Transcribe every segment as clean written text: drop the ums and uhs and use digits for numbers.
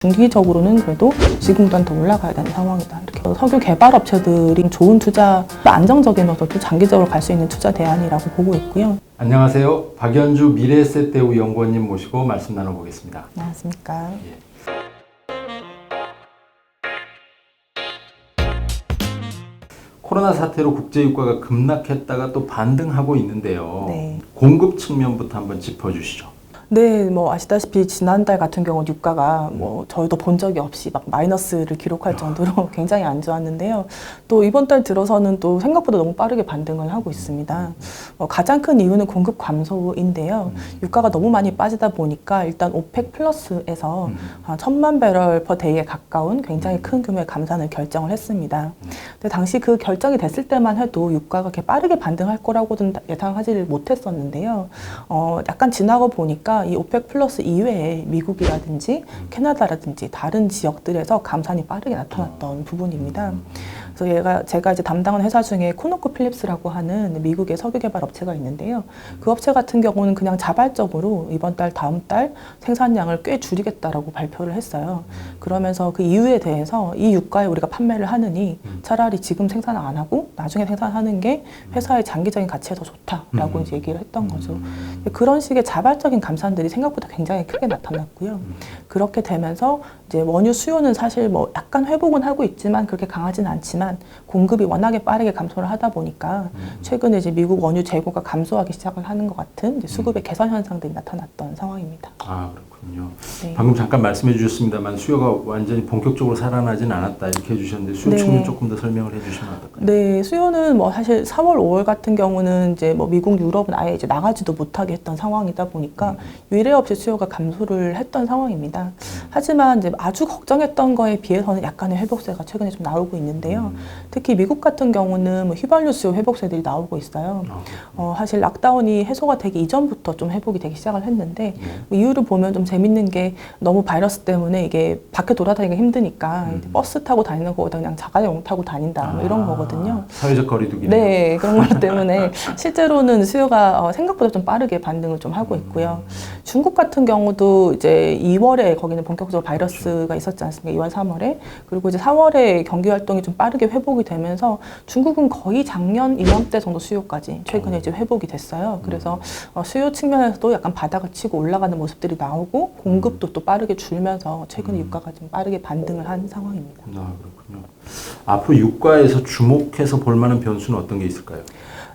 중기적으로는 그래도 지금보다는 더 올라가야 되는 상황이다. 이렇게 석유 개발 업체들이 좋은 투자, 안정적이면서도 장기적으로 갈 수 있는 투자 대안이라고 보고 있고요. 안녕하세요. 박연주 미래에셋대우 연구원님 모시고 말씀 나눠보겠습니다. 안녕하십니까. 코로나 사태로 국제유가가 급락했다가 또 반등하고 있는데요. 네. 공급 측면부터 한번 짚어주시죠. 네, 아시다시피 지난달 같은 경우 유가가 저희도 본 적이 없이 막 마이너스를 기록할 정도로 굉장히 안 좋았는데요. 또 이번 달 들어서는 또 생각보다 너무 빠르게 반등을 하고 있습니다. 가장 큰 이유는 공급 감소인데요. 유가가 너무 많이 빠지다 보니까 일단 오펙 플러스에서 한 1000만 배럴 퍼 데이에 가까운 굉장히 큰 규모의 감산을 결정을 했습니다. 근데 당시 그 결정이 됐을 때만 해도 유가가 그렇게 빠르게 반등할 거라고는 예상하지 못했었는데요. 약간 지나고 보니까 이 오펙 플러스 이외에 미국이라든지 캐나다라든지 다른 지역들에서 감산이 빠르게 나타났던 부분입니다. 그래서 제가 이제 담당하는 회사 중에 코노코 필립스라고 하는 미국의 석유 개발 업체가 있는데요. 그 업체 같은 경우는 그냥 자발적으로 이번 달, 다음 달 생산량을 꽤 줄이겠다라고 발표를 했어요. 그러면서 그 이유에 대해서 이 유가에 우리가 판매를 하느니 차라리 지금 생산 안 하고 나중에 생산하는 게 회사의 장기적인 가치에 더 좋다라고 이제 얘기를 했던 거죠. 그런 식의 자발적인 감산들이 생각보다 굉장히 크게 나타났고요. 그렇게 되면서 이제 원유 수요는 사실 약간 회복은 하고 있지만 그렇게 강하지는 않지만 공급이 워낙에 빠르게 감소를 하다 보니까 최근에 이제 미국 원유 재고가 감소하기 시작을 하는 것 같은 이제 수급의 개선 현상들이 나타났던 상황입니다. 아, 그렇군요. 네. 방금 잠깐 말씀해 주셨습니다만 수요가 완전히 본격적으로 살아나진 않았다 이렇게 해주셨는데 수요 측면 조금 더 설명을 해주시면 어떨까요? 네, 수요는 사실 4월, 5월 같은 경우는 이제 미국, 유럽은 아예 이제 나가지도 못하게 했던 상황이다 보니까 유례 없이 수요가 감소를 했던 상황입니다. 하지만 이제 아주 걱정했던 거에 비해서는 약간의 회복세가 최근에 좀 나오고 있는데요. 특히 미국 같은 경우는 휘발유 수요 회복세들이 나오고 있어요. 사실 락다운이 해소가 되기 이전부터 좀 회복이 되기 시작을 했는데 이유를 보면 좀 재밌는 게 너무 바이러스 때문에 이게 밖에 돌아다니기가 힘드니까 버스 타고 다니는 거보다 그냥 자가용 타고 다닌다 이런 거거든요. 사회적 거리두기. 네, 그런 것 때문에 실제로는 수요가 생각보다 좀 빠르게 반등을 좀 하고 있고요. 중국 같은 경우도 이제 2월에 거기는 본격적으로 바이러스가 있었지 않습니까? 2월, 3월에. 그리고 이제 4월에 경기 활동이 좀 빠르게 회복이 되면서 중국은 거의 작년 이맘때 정도 수요까지 최근에 이제 회복이 됐어요. 그래서 수요 측면에서도 약간 바닥을 치고 올라가는 모습들이 나오고 공급도 또 빠르게 줄면서 최근에 유가가 좀 빠르게 반등을 한 상황입니다. 아, 그렇군요. 앞으로 유가에서 주목해서 볼 만한 변수는 어떤 게 있을까요?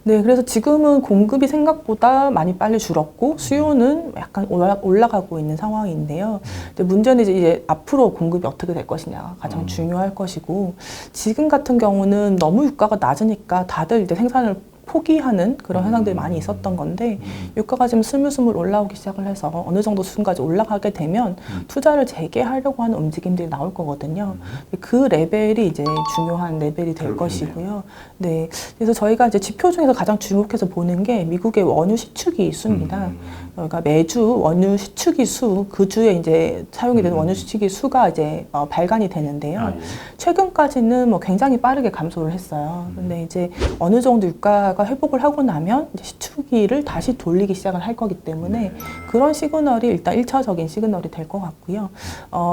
네, 그래서 지금은 공급이 생각보다 많이 빨리 줄었고 수요는 약간 올라가고 있는 상황인데요. 근데 문제는 이제 앞으로 공급이 어떻게 될 것이냐가 가장 중요할 것이고 지금 같은 경우는 너무 유가가 낮으니까 다들 이제 생산을 포기하는 그런 현상들이 많이 있었던 건데 유가가 지금 스물스물 올라오기 시작을 해서 어느 정도 수준까지 올라가게 되면 투자를 재개하려고 하는 움직임들이 나올 거거든요. 그 레벨이 이제 중요한 레벨이 될 것이고요. 네, 그래서 저희가 이제 지표 중에서 가장 주목해서 보는 게 미국의 원유 시추기 수입니다. 그러니까 매주 원유 시추기 수, 그 주에 이제 사용이 되는 원유 시추기 수가 이제 발간이 되는데요. 최근까지는 굉장히 빠르게 감소를 했어요. 근데 이제 어느 정도 유가가 회복을 하고 나면 이제 시추기를 다시 돌리기 시작을 할 거기 때문에 그런 시그널이 일단 1차적인 시그널이 될 것 같고요.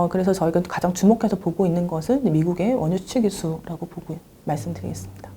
그래서 저희가 가장 주목해서 보고 있는 것은 미국의 원유 시추기 수라고 보고 말씀드리겠습니다.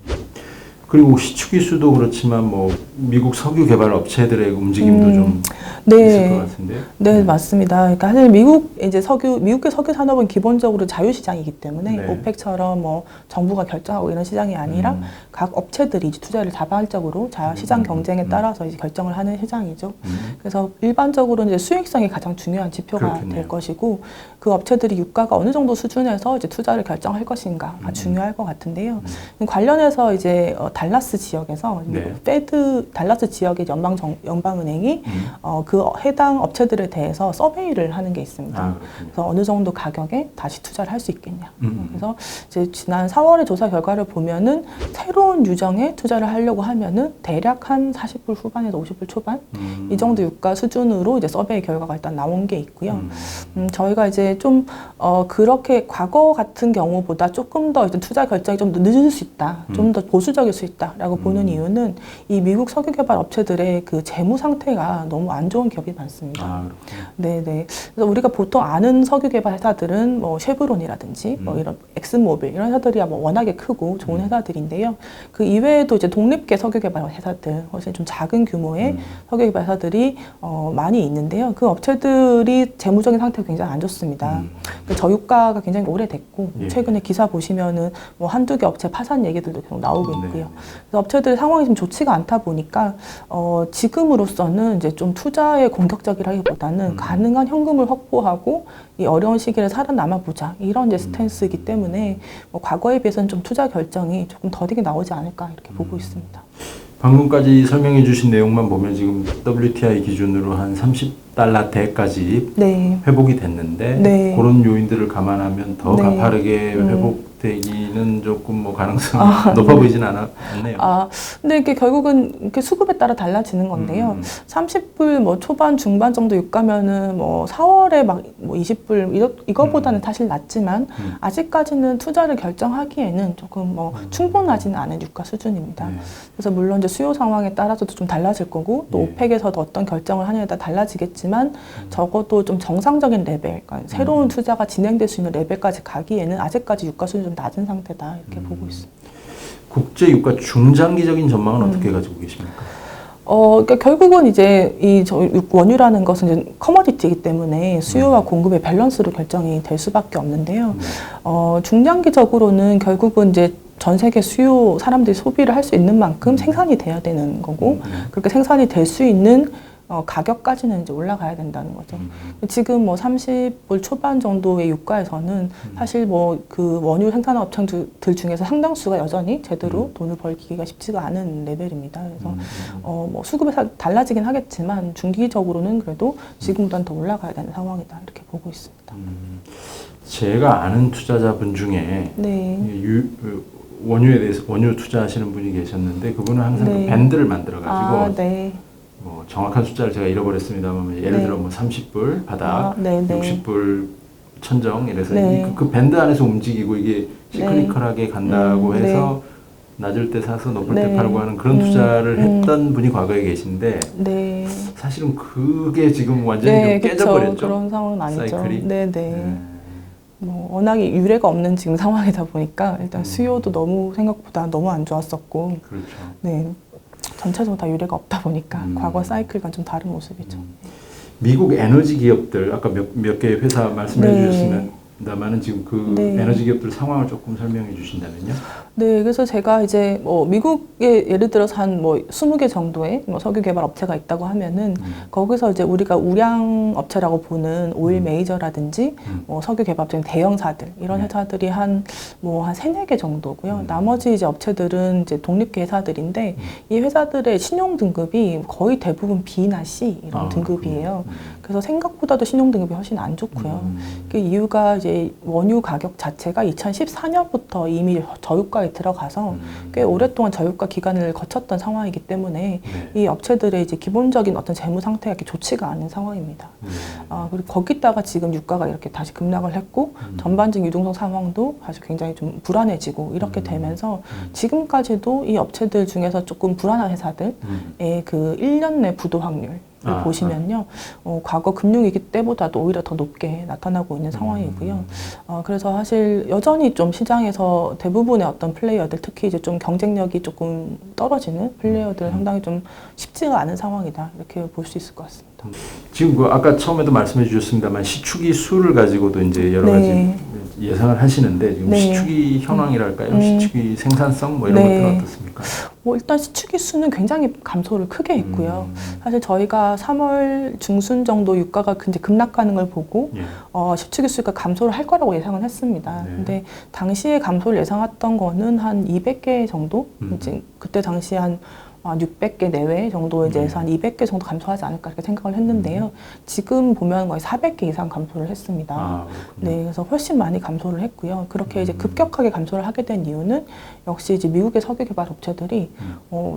그리고 시추기 수도 그렇지만 미국 석유 개발 업체들의 움직임도 좀 있을 것 같은데요. 네, 맞습니다. 그러니까 사실 미국의 석유 산업은 기본적으로 자유시장이기 때문에 오펙처럼 정부가 결정하고 이런 시장이 아니라 각 업체들이 이제 투자를 자발적으로 시장 경쟁에 따라서 이제 결정을 하는 시장이죠. 그래서 일반적으로 이제 수익성이 가장 중요한 지표가 그렇겠네요. 될 것이고 그 업체들이 유가가 어느 정도 수준에서 이제 투자를 결정할 것인가가 중요할 것 같은데요. 관련해서 이제 달라스 지역에서 페드 달라스 지역의 연방은행이 그 해당 업체들에 대해서 서베이를 하는 게 있습니다. 그래서 어느 정도 가격에 다시 투자를 할 수 있겠냐. 그래서 이제 지난 4월의 조사 결과를 보면은 새로운 유정에 투자를 하려고 하면은 대략 한 40불 후반에서 50불 초반 이 정도 유가 수준으로 이제 서베이 결과가 일단 나온 게 있고요. 저희가 이제 좀 그렇게 과거 같은 경우보다 조금 더 투자 결정이 좀 늦을 수 있다. 좀 더 보수적일 수 수 있다라고 보는 이유는 이 미국 석유개발 업체들의 그 재무 상태가 너무 안 좋은 기업이 많습니다. 아, 네네. 그래서 우리가 보통 아는 석유개발 회사들은 뭐 쉐브론이라든지 뭐 이런 엑슨모빌 이런 회사들이 뭐 워낙에 크고 좋은 회사들인데요. 그 이외에도 이제 독립계 석유개발 회사들, 훨씬 좀 작은 규모의 석유개발 회사들이 많이 있는데요. 그 업체들이 재무적인 상태가 굉장히 안 좋습니다. 그러니까 저유가가 굉장히 오래됐고 예. 최근에 기사 보시면은 뭐 한두 개 업체 파산 얘기들도 계속 나오고 있고요. 네. 그래서 업체들 상황이 좀 좋지가 않다 보니까 지금으로서는 이제 좀 투자에 공격적이라기보다는 가능한 현금을 확보하고 이 어려운 시기를 살아남아 보자 이런 이제 스탠스이기 때문에 뭐 과거에 비해서는 좀 투자 결정이 조금 더디게 나오지 않을까 이렇게 보고 있습니다. 방금까지 설명해 주신 내용만 보면 지금 WTI 기준으로 한 30달러대까지 네. 회복이 됐는데 네. 그런 요인들을 감안하면 더 네. 가파르게 회복되기는 조금 뭐 가능성이 높아 보이진 않네요. 근데 이게 결국은 이렇게 수급에 따라 달라지는 건데요. 30불 뭐 초반 중반 정도 유가면은 뭐 4월에 막 뭐 20불 이거보다는 사실 낮지만 아직까지는 투자를 결정하기에는 조금 뭐 충분하지는 않은 유가 수준입니다. 네. 그래서 물론 이제 수요 상황에 따라서도 좀 달라질 거고 또 예. 오펙에서도 어떤 결정을 하냐에 따라 달라지겠지만 적어도 좀 정상적인 레벨, 그러니까 새로운 투자가 진행될 수 있는 레벨까지 가기에는 아직까지 유가 수준이 좀 낮은 상태다 이렇게 보고 있습니다. 국제 유가 중장기적인 전망은 어떻게 가지고 계십니까? 그러니까 결국은 이제 원유라는 것은 이제 커머디티이기 때문에 수요와 공급의 밸런스로 결정이 될 수밖에 없는데요. 중장기적으로는 결국은 이제 전 세계 수요 사람들이 소비를 할 수 있는 만큼 생산이 돼야 되는 거고 그렇게 생산이 될 수 있는 가격까지는 이제 올라가야 된다는 거죠. 지금 뭐 30불 초반 정도의 유가에서는 사실 뭐 그 원유 생산 업체들 중에서 상당수가 여전히 제대로 돈을 벌기가 쉽지가 않은 레벨입니다. 그래서 뭐 수급이 달라지긴 하겠지만 중기적으로는 그래도 지금보다는 더 올라가야 되는 상황이다 이렇게 보고 있습니다. 제가 아는 투자자분 중에 네. 원유에 대해서 원유 투자하시는 분이 계셨는데 그분은 항상 네. 그 밴드를 만들어 가지고 네. 뭐 정확한 숫자를 제가 잃어버렸습니다만 예를 네. 들어 뭐 30불 바닥, 네. 60불 천정 이래서 네. 그 밴드 안에서 움직이고 이게 시크리컬하게 간다고 해서 네. 낮을 때 사서 높을 네. 때 팔고 하는 그런 투자를 했던 분이 과거에 계신데 네. 사실은 그게 지금 완전히 네, 좀 깨져버렸죠. 그쵸. 그런 상황은 아니죠. 사이클이. 네네. 뭐 워낙에 유례가 없는 지금 상황이다 보니까 일단 수요도 너무 생각보다 너무 안 좋았었고, 그렇죠. 네 전체적으로 다 유례가 없다 보니까 과거 사이클과 좀 다른 모습이죠. 미국 에너지 기업들 아까 몇 개 회사 말씀해 네. 주셨습니다만은 지금 그 네. 에너지 기업들 상황을 조금 설명해 주신다면요. 네, 그래서 제가 이제 뭐 미국에 예를 들어서 한 뭐 20개 정도의 뭐 석유 개발 업체가 있다고 하면은 거기서 이제 우리가 우량 업체라고 보는 오일 메이저라든지 뭐 석유 개발 업체 대형사들 이런 회사들이 한 뭐 한 3-4개 정도고요. 나머지 이제 업체들은 이제 독립계 회사들인데 이 회사들의 신용 등급이 거의 대부분 B나 C 이런 등급이에요. 그래서 생각보다도 신용 등급이 훨씬 안 좋고요. 그 이유가 이제 원유 가격 자체가 2014년부터 이미 저유가에 들어가서 꽤 오랫동안 저유가 기간을 거쳤던 상황이기 때문에 이 업체들의 이제 기본적인 어떤 재무 상태가 이렇게 좋지가 않은 상황입니다. 그리고 거기다가 지금 유가가 이렇게 다시 급락을 했고 전반적인 유동성 상황도 사실 굉장히 좀 불안해지고 이렇게 되면서 지금까지도 이 업체들 중에서 조금 불안한 회사들의 그 1년 내 부도 확률 보시면요, 과거 금융위기 때보다도 오히려 더 높게 나타나고 있는 상황이고요. 그래서 사실 여전히 좀 시장에서 대부분의 어떤 플레이어들, 특히 이제 좀 경쟁력이 조금 떨어지는 플레이어들 상당히 좀 쉽지가 않은 상황이다 이렇게 볼 수 있을 것 같습니다. 지금 그 아까 처음에도 말씀해 주셨습니다만 시축이 수를 가지고도 이제 여러 가지 예상을 하시는데 지금 시축이 현황이랄까요? 시축이 생산성 뭐 이런 것들은 어떻습니까? 뭐 일단 시축이 수는 굉장히 감소를 크게 했고요. 사실 저희가 3월 중순 정도 유가가 이제 급락하는 걸 보고 시축이 수가 감소를 할 거라고 예상을 했습니다. 근데 당시에 감소를 예상했던 거는 한 200개 정도? 이제 그때 당시에 한 600개 내외 정도 이제 한 200개 정도 감소하지 않을까 이렇게 생각을 했는데요. 지금 보면 거의 400개 이상 감소를 했습니다. 네, 그래서 훨씬 많이 감소를 했고요. 그렇게 이제 급격하게 감소를 하게 된 이유는 역시 이제 미국의 석유 개발 업체들이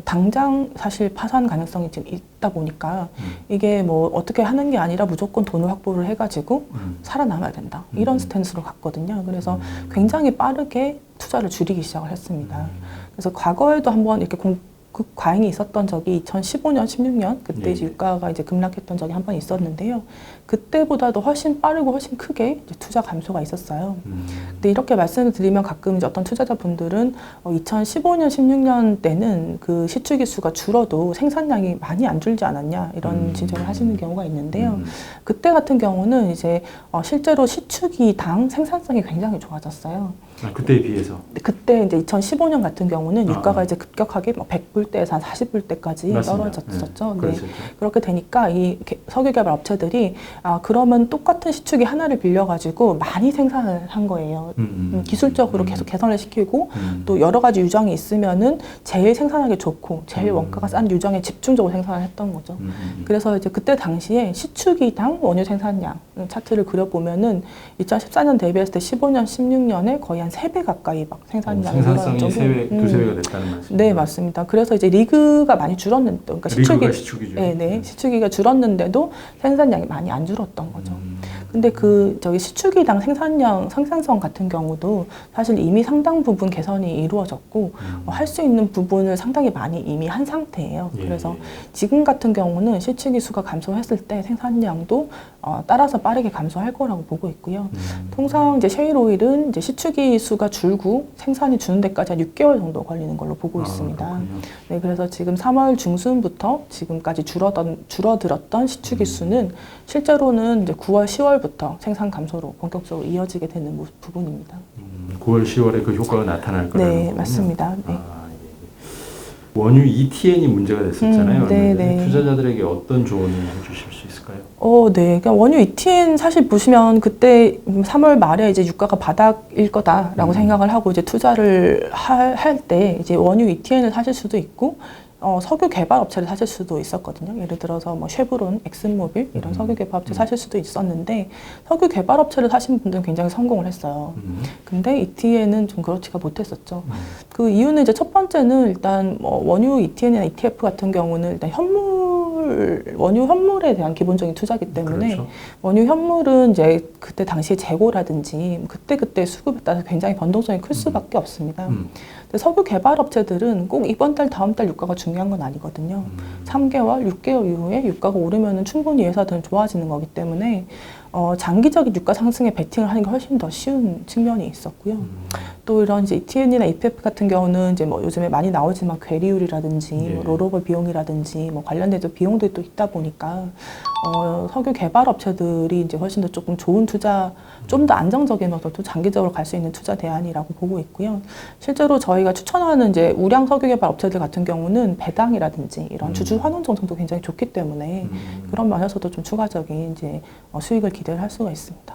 당장 사실 파산 가능성이 지금 있다 보니까 이게 뭐 어떻게 하는 게 아니라 무조건 돈을 확보를 해가지고 살아남아야 된다 이런 스탠스로 갔거든요. 그래서 굉장히 빠르게 투자를 줄이기 시작을 했습니다. 그래서 과거에도 한번 이렇게 공급 과잉이 있었던 적이 2015년, 16년 그때 이제 유가가 이제 급락했던 적이 한 번 있었는데요. 그때보다도 훨씬 빠르고 훨씬 크게 이제 투자 감소가 있었어요. 근데 이렇게 말씀을 드리면 가끔 이제 어떤 투자자분들은 2015년, 16년 때는 그 시추기 수가 줄어도 생산량이 많이 안 줄지 않았냐 이런 지적을 하시는 경우가 있는데요. 그때 같은 경우는 이제 실제로 시추기당 생산성이 굉장히 좋아졌어요. 아, 그때에 비해서? 그때 이제 2015년 같은 경우는 유가가 이제 급격하게 막 100불대에서 한 40불대까지 떨어졌었죠. 네. 그렇게 되니까 이 석유개발 업체들이 그러면 똑같은 시추기 하나를 빌려가지고 많이 생산을 한 거예요. 기술적으로 계속 개선을 시키고 또 여러 가지 유정이 있으면은 제일 생산하기 좋고 제일 원가가 싼 유정에 집중적으로 생산을 했던 거죠. 그래서 이제 그때 당시에 시추기당 원유 생산량 차트를 그려보면은 2014년 대비했을 때 15년, 16년에 거의 한 3배 가까이 막 생산량이 생산성이 3배, 두세 배가 됐다는 말씀이죠? 네, 맞습니다. 그래서 이제 리그가 많이 줄었는데, 그러니까 시추기죠. 네, 시추기가 줄었는데도 생산량이 많이 안 줄었던 거죠. 근데 저기 시추기당 생산성 같은 경우도 사실 이미 상당 부분 개선이 이루어졌고 할 수 있는 부분을 상당히 많이 이미 한 상태예요. 그래서 지금 같은 경우는 시추기 수가 감소했을 때 생산량도 따라서 빠르게 감소할 거라고 보고 있고요. 통상 이제 셰일 오일은 이제 시추기 수가 줄고 생산이 주는 데까지 한 6개월 정도 걸리는 걸로 보고 있습니다. 네, 그래서 지금 3월 중순부터 지금까지 줄어들었던 시추기 수는 실제로는 이제 9월, 10월부터 생산 감소로 본격적으로 이어지게 되는 부분입니다. 9월, 10월에 그 효과가 나타날 거라는 네, 거군요. 맞습니다. 네. 원유 ETN이 문제가 됐었잖아요. 네. 투자자들에게 어떤 조언을 해주실 수 있을까요? 네. 그러니까 원유 ETN 사실 보시면 그때 3월 말에 이제 유가가 바닥일 거다라고 생각을 하고 이제 투자를 할 때 이제 원유 ETN을 사실 수도 있고 석유 개발 업체를 사실 수도 있었거든요. 예를 들어서 뭐 쉐브론, 엑슨모빌 이런 석유 개발 업체 사실 수도 있었는데 석유 개발 업체를 사신 분들은 굉장히 성공을 했어요. 근데 ETN은 좀 그렇지가 못했었죠. 그 이유는 이제 첫 번째는 일단 뭐 원유 ETN이나 ETF 같은 경우는 일단 원유 현물에 대한 기본적인 투자기 때문에 그렇죠. 원유 현물은 이제 그때 당시에 재고라든지 그때 수급에 따라서 굉장히 변동성이 클 수밖에 없습니다. 근데 석유 개발 업체들은 꼭 이번 달, 다음 달 유가가 중요한 건 아니거든요. 3개월, 6개월 이후에 유가가 오르면 충분히 회사들은 좋아지는 거기 때문에 장기적인 유가 상승에 베팅을 하는 게 훨씬 더 쉬운 측면이 있었고요. 또 이런 이제 ETN이나 ETF 같은 경우는 이제 뭐 요즘에 많이 나오지만 괴리율이라든지 뭐 롤오버 비용이라든지 뭐 관련된 비용들이 또 있다 보니까 석유 개발 업체들이 이제 훨씬 더 조금 좋은 투자, 좀 더 안정적이면서 또 장기적으로 갈 수 있는 투자 대안이라고 보고 있고요. 실제로 저희가 추천하는 이제 우량 석유 개발 업체들 같은 경우는 배당이라든지 이런 주주 환원 정책도 굉장히 좋기 때문에 그런 면에서도 좀 추가적인 이제 수익을 기대를 할 수가 있습니다.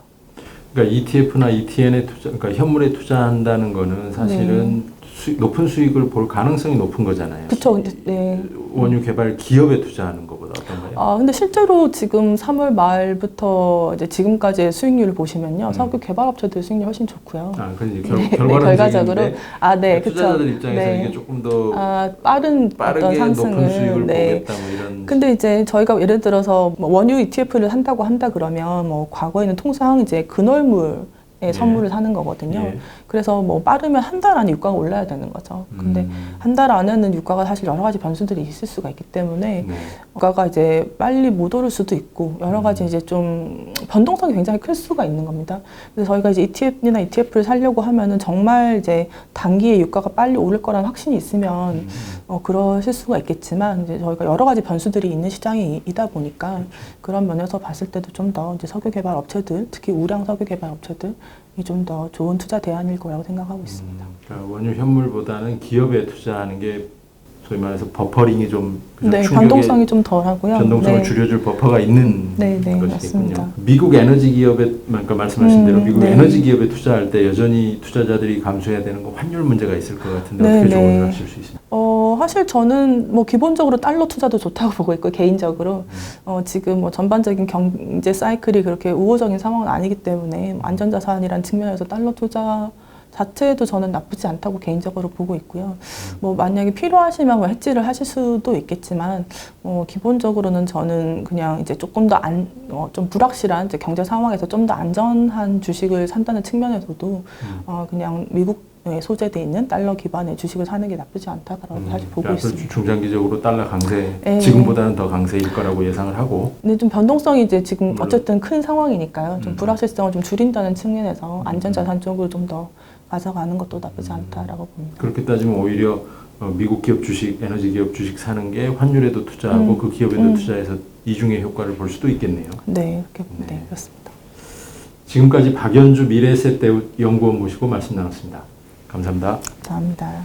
그러니까 ETF나 ETN에 그러니까 현물에 투자한다는 거는 사실은 높은 수익을 볼 가능성이 높은 거잖아요. 그렇죠. 네. 원유 개발 기업에 투자하는 것보다 어떤가요? 근데 실제로 지금 3월 말부터 이제 지금까지의 수익률을 보시면요, 석유 개발 업체들 수익률이 훨씬 좋고요. 그런지 결과적으로. 네, 투자자들 입장에서 이게 조금 더 빠르게 어떤 상승을, 높은 수익을 보겠다 뭐 이런. 근데 이제 저희가 예를 들어서 뭐 원유 ETF를 한다고 한다 그러면 뭐 과거에는 통상 이제 근월물 선물을 사는 거거든요. 그래서 뭐 빠르면 한 달 안에 유가가 올라야 되는 거죠. 근데 한 달 안에는 유가가 사실 여러 가지 변수들이 있을 수가 있기 때문에 유가가 이제 빨리 못 오를 수도 있고 여러 가지 이제 좀 변동성이 굉장히 클 수가 있는 겁니다. 그래서 저희가 이제 ETN이나 ETF를 사려고 하면은 정말 이제 단기에 유가가 빨리 오를 거라는 확신이 있으면 그러실 수가 있겠지만 이제 저희가 여러 가지 변수들이 있는 시장이다 보니까 그런 면에서 봤을 때도 좀 더 이제 석유 개발 업체들, 특히 우량 석유 개발 업체들 이 좀 더 좋은 투자 대안일 거라고 생각하고 있습니다. 그러니까 원유 현물보다는 기업에 투자하는 게 소위 말해서 버퍼링이 좀 변동성이 좀 덜하고요. 변동성을 줄여줄 버퍼가 있는 것이겠군요. 맞습니다. 미국 에너지 기업에 그러니까 말씀하신 대로 미국 에너지 기업에 투자할 때 여전히 투자자들이 감수해야 되는 건 환율 문제가 있을 것 같은데 어떻게 조언을 하실 수 있습니까? 사실 저는 뭐 기본적으로 달러 투자도 좋다고 보고 있고 개인적으로 지금 뭐 전반적인 경제 사이클이 그렇게 우호적인 상황은 아니기 때문에 안전자산이라는 측면에서 달러 투자 자체도 저는 나쁘지 않다고 개인적으로 보고 있고요. 뭐 만약에 필요하시면 뭐 해지를 하실 수도 있겠지만 기본적으로는 저는 그냥 이제 조금 더 좀 불확실한 이제 경제 상황에서 좀 더 안전한 주식을 산다는 측면에서도 그냥 미국 소재돼 있는 달러 기반의 주식을 사는 게 나쁘지 않다라고 사실 보고 앞으로 있습니다. 중장기적으로 달러 강세, 네. 지금보다는 더 강세일 거라고 예상을 하고. 근데 좀 변동성이 이제 지금 어쨌든 큰 상황이니까요. 좀 불확실성을 좀 줄인다는 측면에서 안전자산 쪽으로 좀 더 가져가는 것도 나쁘지 않다라고 봅니다. 그렇게 따지면 오히려 미국 기업 주식, 에너지 기업 주식 사는 게 환율에도 투자하고 그 기업에도 투자해서 이중의 효과를 볼 수도 있겠네요. 네, 그렇게 네. 네, 그렇습니다. 지금까지 박연주 미래에셋 연구원 모시고 말씀 나눴습니다. 감사합니다. 감사합니다.